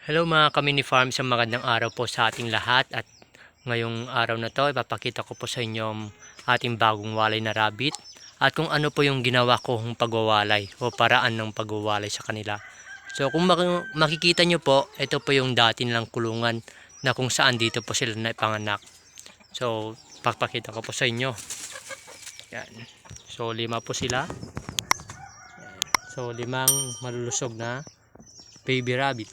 Hello mga ka-mini farm, sa magandang araw po sa ating lahat. At ngayong araw na to ipapakita ko po sa inyo ating bagong walay na rabbit at kung ano po yung ginawa kong pagwawalay o paraan ng pagwawalay sa kanila. So kung makikita nyo po, ito po yung dati nilang kulungan na kung saan dito po sila naipanganak. So papakita ko po sa inyo. Yan. So 5 po sila. Yan. So 5 malulusog na baby rabbit.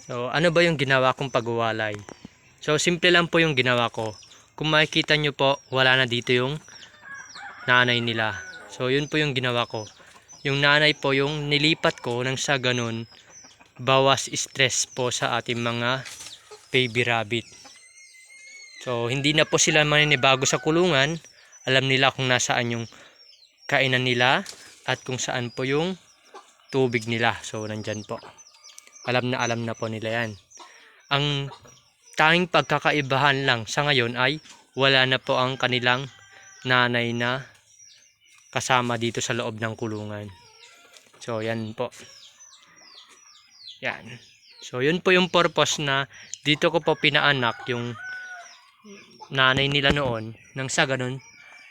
So, ano ba yung ginawa kong pagwawalay? So, simple lang po yung ginawa ko. Kung makikita nyo po, wala na dito yung nanay nila. So, yun po yung ginawa ko. Yung nanay po yung nilipat ko nang sa ganun, bawas stress po sa ating mga baby rabbit. So, hindi na po sila maninibago sa kulungan. Alam nila kung nasaan yung kainan nila at kung saan po yung tubig nila. So, nandyan po. Alam na po nila yan. Ang tanging pagkakaibahan lang sa ngayon ay wala na po ang kanilang nanay na kasama dito sa loob ng kulungan. So yan po. Yan. So yun po yung purpose na dito ko po pinaanak yung nanay nila noon, nang sa ganun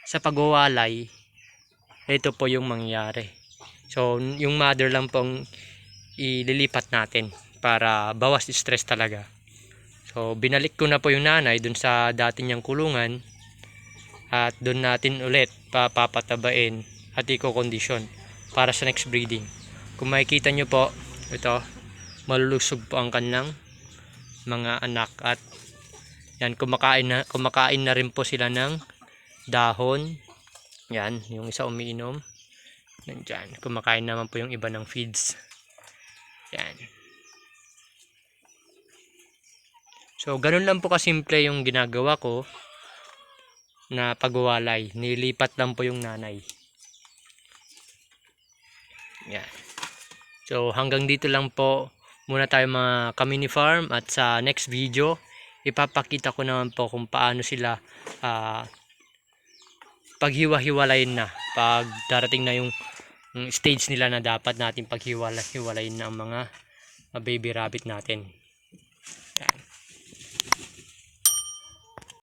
sa pagwawalay ito po yung mangyari. So yung mother lang pong ililipat natin para bawas stress talaga. So binalik ko na po yung nanay dun sa dati niyang kulungan at dun natin ulit papatabain at i-condition para sa next breeding. Kung makikita nyo po, ito malulusog po ang kanilang mga anak at yan, kumakain na rin po sila ng dahon. Yan, yung isa umiinom. Nandyan, kumakain naman po yung iba ng feeds. Yan. So, ganun lang po kasimple yung ginagawa ko na pagwawalay. Nilipat lang po yung nanay. Yan. So, hanggang dito lang po muna tayo mga ka-mini farm at sa next video, ipapakita ko naman po kung paano sila paghiwa-hiwalayin na. Pag darating na yung stage nila na dapat natin paghiwalayin na ang mga baby rabbit natin. Yan.